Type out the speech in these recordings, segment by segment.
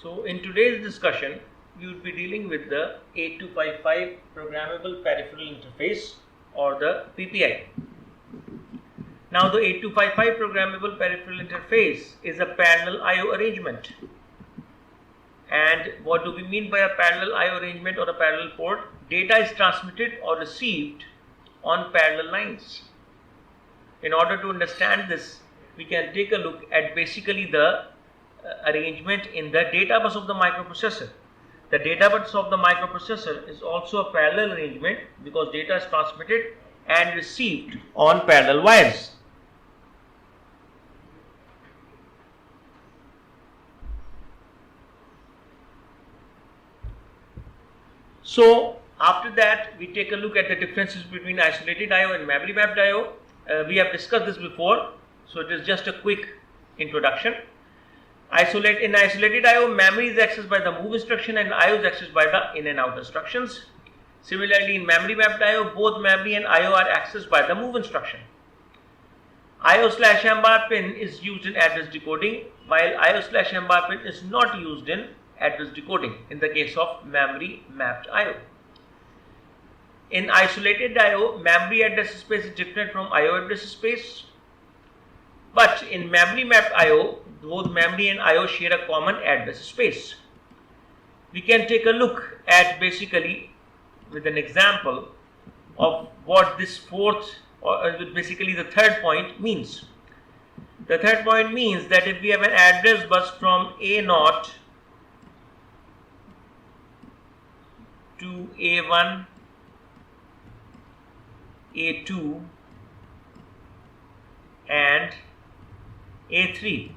So in today's discussion, we will be dealing with the 8255 Programmable Peripheral Interface or the PPI. Now the 8255 Programmable Peripheral Interface is a parallel I/O arrangement. And what do we mean by a parallel I/O arrangement or a parallel port? Data is transmitted or received on parallel lines. In order to understand this, we can take a look at basically the arrangement in the data bus of the microprocessor. The data bus of the microprocessor is also a parallel arrangement because data is transmitted and received on parallel wires. So after that, we take a look at the differences between isolated I/O and memory mapped I/O. We have discussed this before, so it is just a quick introduction. In isolated I/O, memory is accessed by the move instruction and I/O is accessed by the in and out instructions. Similarly, in memory mapped I/O, both memory and I/O are accessed by the move instruction. I/O/M bar pin is used in address decoding, while I/O/M bar pin is not used in address decoding in the case of memory mapped I/O. In isolated I/O, memory address space is different from I/O address space. But in memory mapped I/O, both memory and I/O share a common address space. We can take a look at basically with an example of what this fourth or basically the third point means. The third point means that if we have an address bus from A0 to A1, A2 and A3.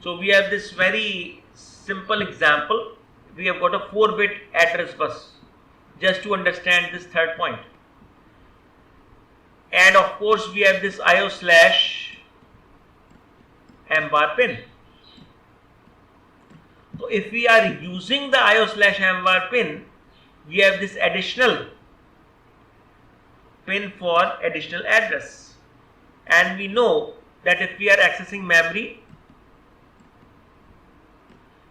So we have this very simple example. We have got a 4-bit address bus just to understand this third point. And of course we have this I/O/M bar pin. So if we are using the I/O/M bar pin, we have this additional pin for additional address, and we know that if we are accessing memory,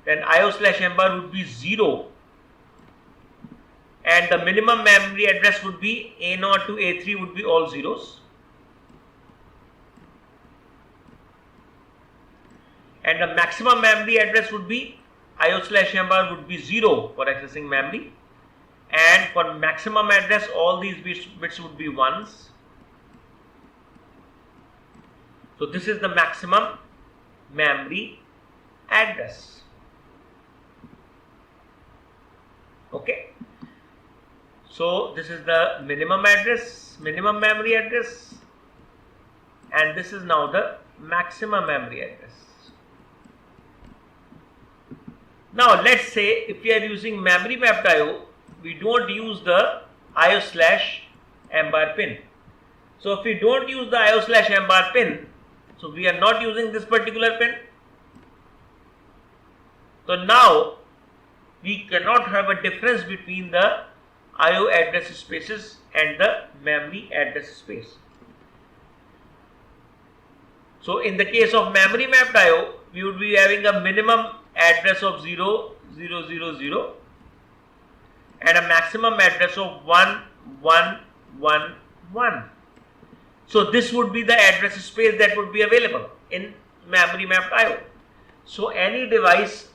then I/O/M bar would be 0 and the minimum memory address would be A0 to A3 would be all zeros, and the maximum memory address would be I/O/M bar would be 0 for accessing memory, and for maximum address all these bits would be 1s. So this is the maximum memory address. Okay, so this is the minimum memory address, and this is now the maximum memory address. Now let's say if we are using memory mapped I/O, we don't use the I/O/M bar pin. So if we don't use the I/O/M bar pin, so we are not using this particular pin. So now we cannot have a difference between the I/O address spaces and the memory address space. So in the case of memory mapped I/O, we would be having a minimum address of 0, 0, 0, 0 and a maximum address of 1, 1, 1, 1. So this would be the address space that would be available in memory mapped I/O. So any device,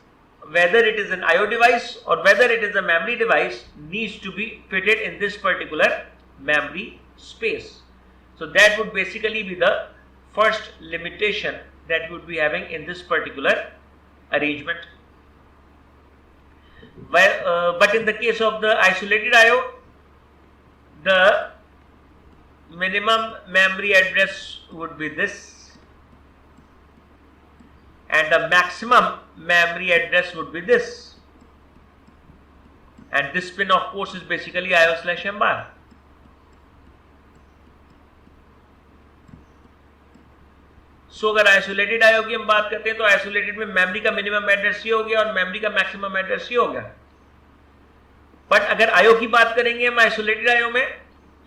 whether it is an I/O device or whether it is a memory device, needs to be fitted in this particular memory space. So that would basically be the first limitation that we would be having in this particular arrangement. But in the case of the isolated I/O, the minimum memory address would be this and the maximum memory address would be this, and this pin of course is basically I/O/M bar. सो अगर isolated I/O की हम बात करते हैं तो isolated में memory का minimum address ये हो गया और मेमोरी का मैक्सिमम एड्रेस ये हो गया. बट अगर I/O की बात करेंगे हम आइसोलेटेड I/O में,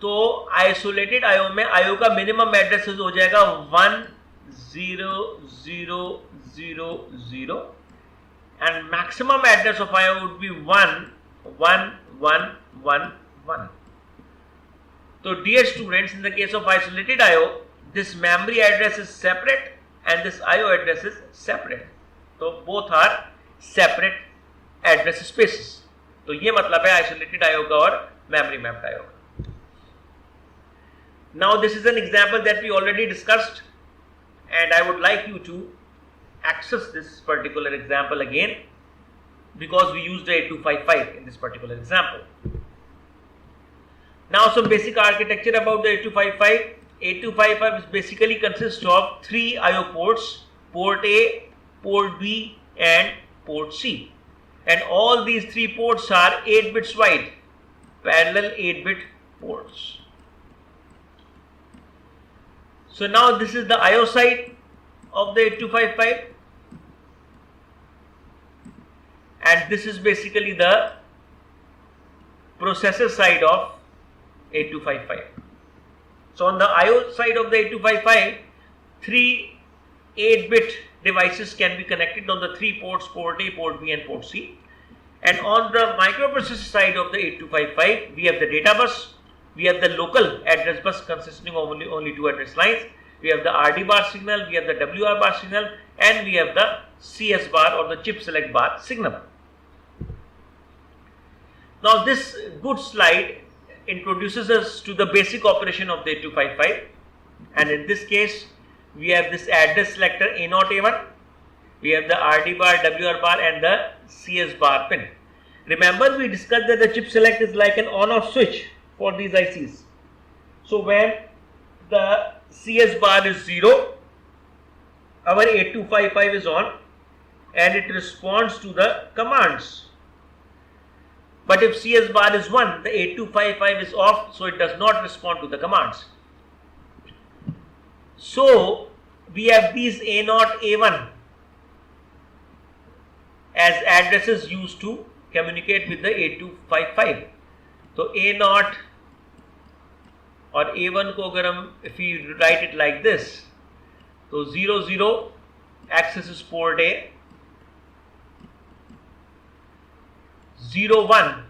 तो आइसोलेटेड I/O में I/O का मिनिमम एड्रेस हो जाएगा 1 0, 0, 0, 0, and maximum address of IO would be 1, 1, 1, 1, 1. So dear students, in the case of isolated IO, this memory address is separate and this IO address is separate. So both are separate address spaces. तो ये मतलब है isolated IO का और memory mapped IO का. Now this is an example that we already discussed, and I would like you to access this particular example again because we used the 8255 in this particular example. Now some basic architecture about the 8255. 8255 basically consists of 3 IO ports, port A, port B and port C, and all these 3 ports are 8 bits wide, parallel 8-bit ports. So now this is the IO side of the 8255, and this is basically the processor side of 8255. So on the IO side of the 8255, 3 8-bit devices can be connected on the 3 ports, port A, port B and port C. And on the microprocessor side of the 8255, we have the data bus, we have the local address bus consisting of only 2 address lines, we have the RD bar signal, we have the WR bar signal, and we have the CS bar or the chip select bar signal. Now this good slide introduces us to the basic operation of the 8255, and in this case we have this address selector A0 A1, we have the RD bar, WR bar and the CS bar pin. Remember, we discussed that the chip select is like an on-off switch for these ICs. So when the CS bar is 0, our 8255 is on and it responds to the commands. But if CS bar is 1, the 8255 is off, so it does not respond to the commands. So we have these A0, A1 as addresses used to communicate with the 8255. So A0 or A1 को अगर हम if we write it like this, तो 00 accesses port A, 01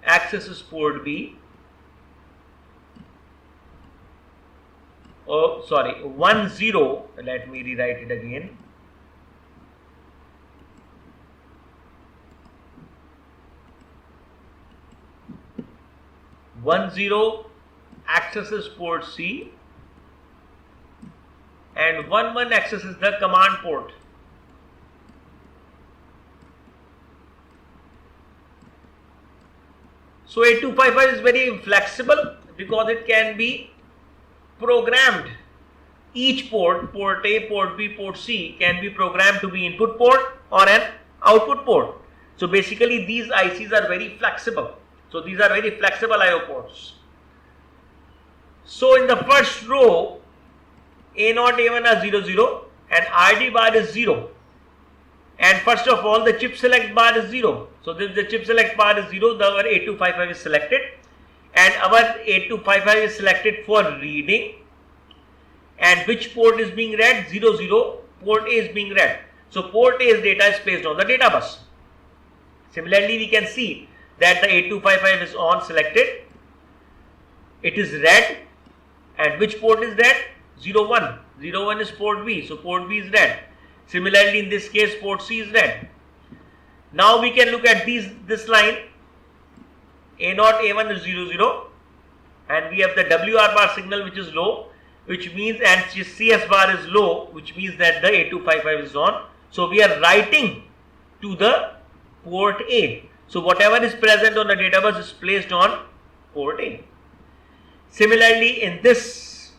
accesses port B, 10, let me rewrite it again, 10 accesses port C and 11 accesses the command port. So 8255 is very flexible because it can be programmed. Each port, port A, port B, port C can be programmed to be input port or an output port. So basically these ICs are very flexible. So these are very flexible IO ports. So in the first row, A0, A1 are 00 and RD bar is 0. And first of all, the chip select bar is 0. So this the chip select bar is 0, our 8255 is selected, and our 8255 is selected for reading. And which port is being read? 00, port A is being read. So port A's data is placed on the data bus. Similarly, we can see that the 8255 is on selected, it is read, and which port is read? 01. 01 is port B, so port B is read. Similarly, in this case, port C is read. Now we can look at this line, A0, A1 is 00, and we have the WR bar signal which is low, which means, and CS bar is low, which means that the 8255 is on. So we are writing to the port A. So whatever is present on the data bus is placed on port A. Similarly, in this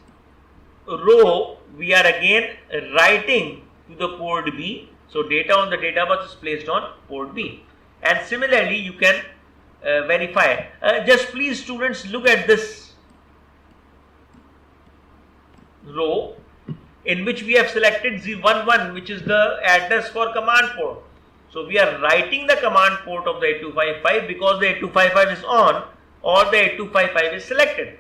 row, we are again writing to the port B. So data on the data bus is placed on port B. And similarly, you can verify. Just please, students, look at this row in which we have selected 11, which is the address for command port. So we are writing the command port of the 8255 because the 8255 is on or the 8255 is selected.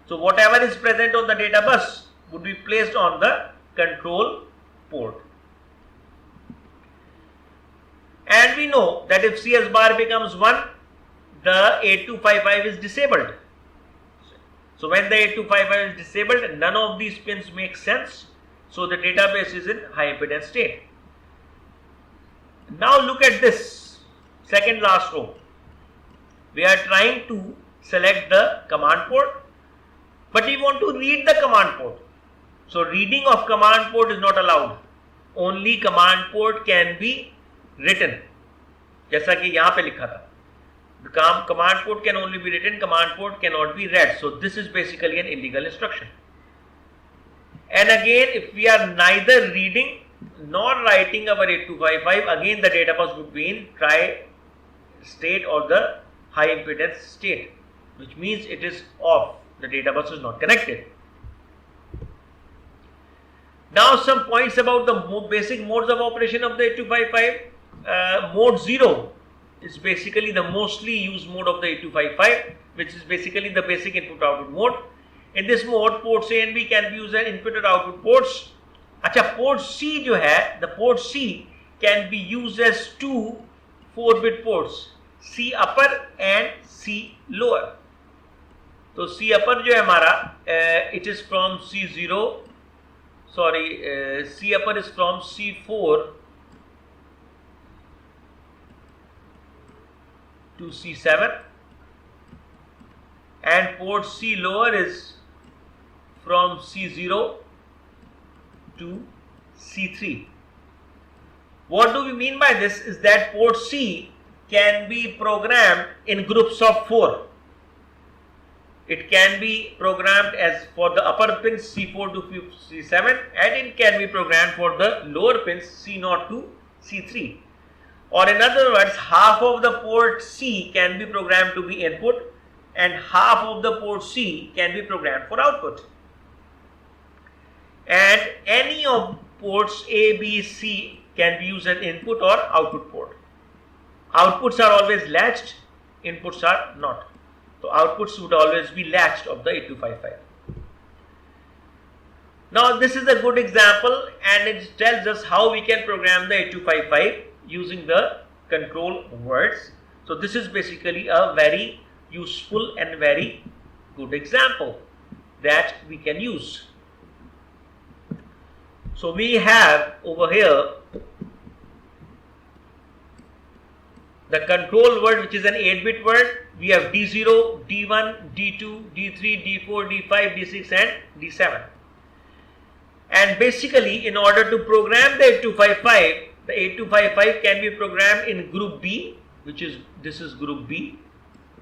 So whatever is present on the data bus would be placed on the control port. And we know that if CS bar becomes 1, the 8255 is disabled. So when the 8255 is disabled, none of these pins make sense. So the database is in high impedance state. Now look at this second last row. We are trying to select the command port, but we want to read the command port. So reading of command port is not allowed. Only command port can be written. जैसा कि यहाँ पे लिखा था. The command port can only be written, command port cannot be read. So this is basically an illegal instruction. And again, if we are neither reading nor writing our 8255, again the data bus would be in tri-state or the high impedance state, which means it is off. The data bus is not connected. Now some points about the basic modes of operation of the 8255. Mode 0 is basically the mostly used mode of the 8255, which is basically the basic input-output mode. In this mode, ports A and B can be used as input or output ports. अच्छा, port C जो है, the port C can be used as two 4-bit ports, C upper and C lower. तो C upper जो है हमारा, it is from C0, C upper is from C4 to C7, and port C lower is from C0 to C3. What do we mean by this is that port C can be programmed in groups of 4. It can be programmed as for the upper pins C4 to C7, and it can be programmed for the lower pins C0 to C3. Or in other words, half of the port C can be programmed to be input and half of the port C can be programmed for output. And any of ports A, B, C can be used as input or output port. Outputs are always latched, inputs are not. So outputs would always be latched of the 8255. Now this is a good example, and it tells us how we can program the 8255 using the control words. So this is basically a very useful and very good example that we can use. So we have over here the control word, which is an 8-bit word. We have D0, D1, D2, D3, D4, D5, D6 and D7. And basically, in order to program the 8255, the 8255 can be programmed in group B, this is group B,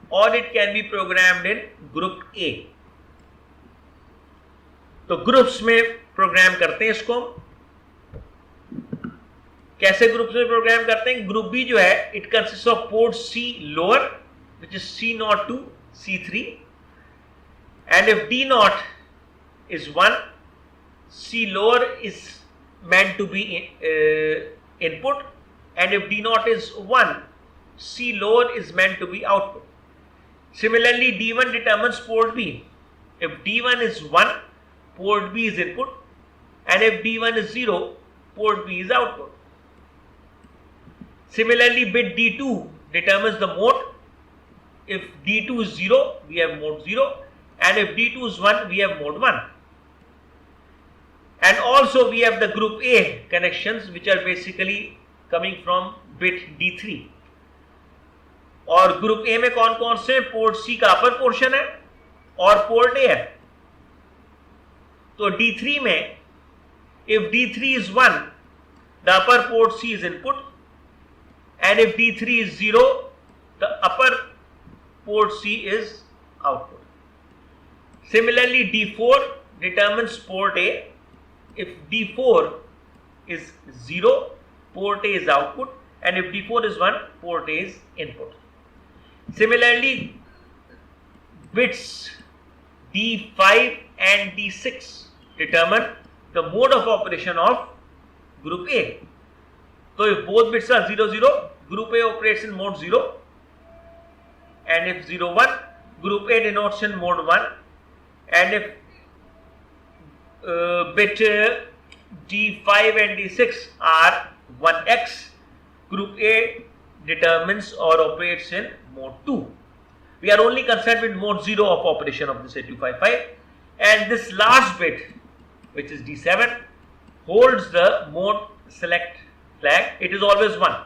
or it can be programmed in group A. तो groups में programme करते हैं इसको. कैसे groups में programme करते हैं? Group B जो है, it consist of port C lower, which is C0 to C3, and if D0 is 1, C lower is meant to be input, and if D0 is 1, C lower is meant to be output. Similarly, D1 determines port B. If D1 is 1, port B is input, and if D1 is 0, port B is output. Similarly, bit D2 determines the mode. If D2 is 0, we have mode 0, and if D2 is 1, we have mode 1. And also we have the group A connections, which are basically coming from bit D3. और group A में कौन कौन से? Port C का upper portion है और port A है. तो D3 में if D3 is 1, the upper port C is input, and if D3 is 0, the upper port C is output. Similarly, D4 determines port A. If D4 is 0, port A is output, and if D4 is 1, port A is input. Similarly, bits D5 and D6 determine the mode of operation of group A. So if both bits are 0, 0, group A operates in mode 0, and if 0, 1, group A denotes in mode 1, and if bit D5 and D6 are 1x. Group A determines or operates in mode 2. We are only concerned with mode 0 of operation of this 8255, and this last bit, which is D7, holds the mode select flag. It is always 1.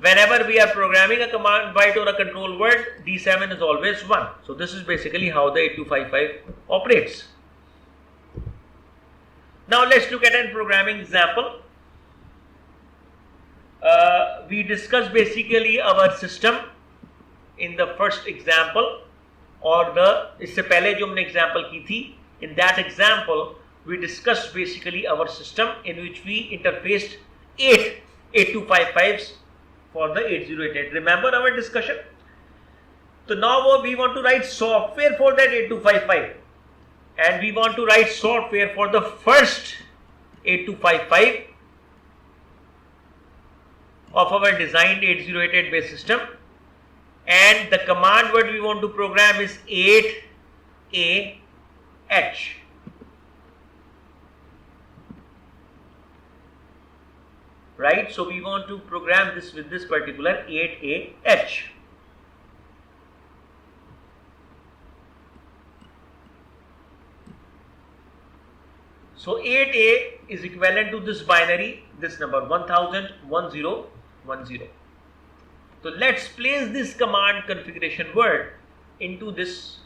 Whenever we are programming a command byte or a control word, D7 is always 1. So this is basically how the 8255 operates. Now let's look at a programming example. We discussed basically our system in the first example, और इससे पहले जो हमने example की थी, in that example we discussed basically our system in which we interfaced 8 8255s for the 8088. Remember our discussion? So now we want to write software for that 8255, and we want to write software for the first 8255 of our designed 8088 base system, and the command word we want to program is 8AH. Right, so we want to program this with this particular 8AH. So 8A is equivalent to this binary, this number 1000 1010. So let's place this command configuration word into this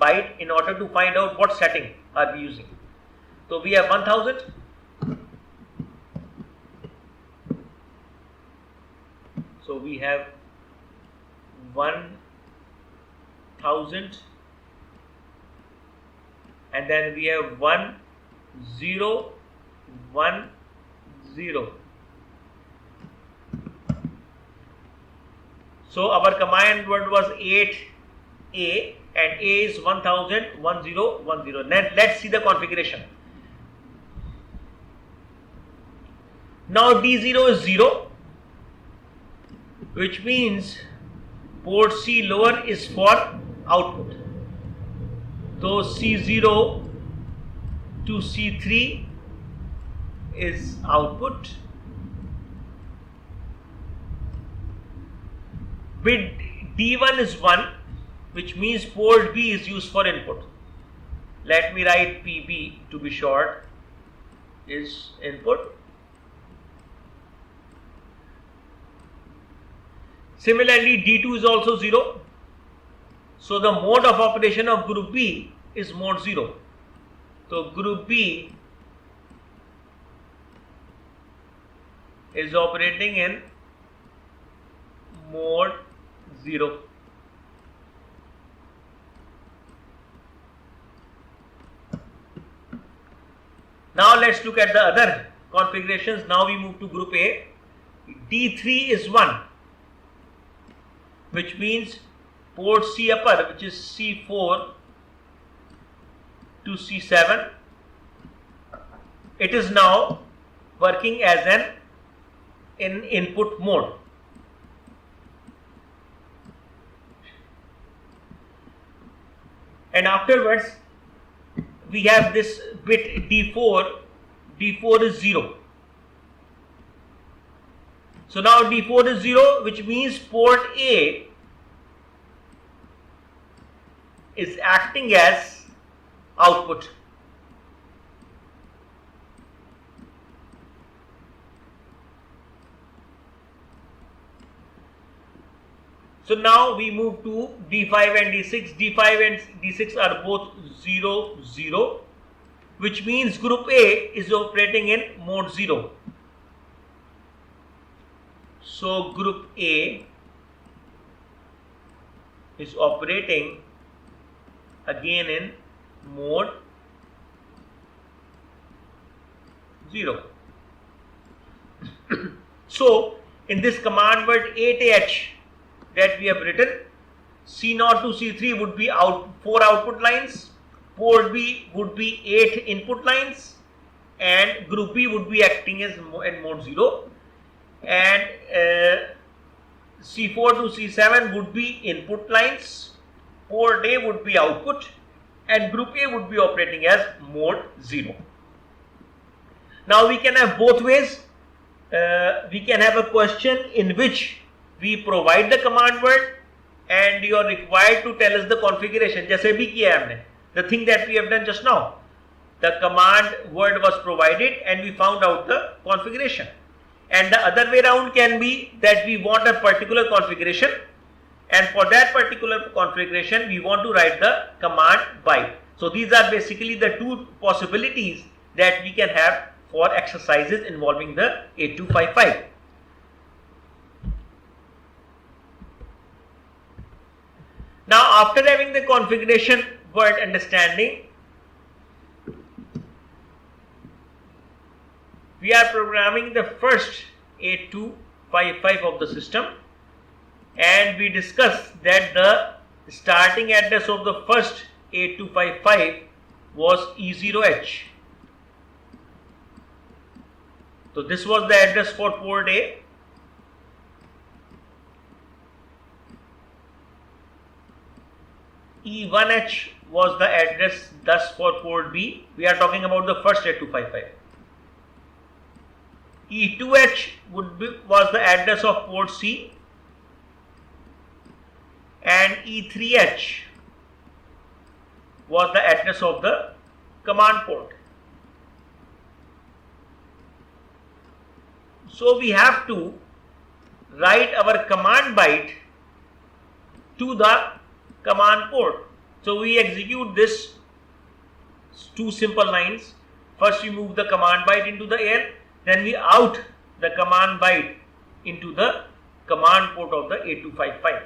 byte in order to find out what setting are we using. So we have 1000. So we have 1000, and then we have 1010. So our command word was 8A, and A is 101010. Let's see the configuration. Now D0 is 0, which means port C lower is for output. So C0 to C3 is output. Bit D1 is 1, which means port B is used for input. Let me write PB to be short, is input. Similarly, D2 is also 0. So the mode of operation of group B is mode 0. So group B is operating in mode 0. Now let's look at the other configurations. Now we move to group A. D3 is 1, which means port C upper, which is C4 to C7, it is now working as an in input mode. And afterwards we have this bit D4. D4 is 0. So now D4 is 0, which means port A is acting as output. So now we move to D5 and D6. D5 and D6 are both 0, 0, which means group A is operating in mode 0. So group A is operating again in mode 0. So in this command word 8H that we have written, C0 to C3 would be 4 output lines, port B would be 8 input lines, and group B would be acting as in mode 0, and C4 to C7 would be input lines, port A would be output, and group A would be operating as mode 0. Now we can have both ways. We can have a question in which we provide the command word and you are required to tell us the configuration. जैसे भी किया है हमने, the thing that we have done just now. The command word was provided and we found out the configuration. And the other way around can be that we want a particular configuration, and for that particular configuration we want to write the command byte. So these are basically the two possibilities that we can have for exercises involving the 8255. Now after having the configuration word understanding, we are programming the first 8255 of the system, and we discussed that the starting address of the first 8255 was E0H. So this was the address for port A. E1H was the address thus for port B. We are talking about the first 8255. E2H was the address of port C, and E3H was the address of the command port. So we have to write our command byte to the command port. So we execute this two simple lines. First we move the command byte into the air, then we out the command byte into the command port of the 8255.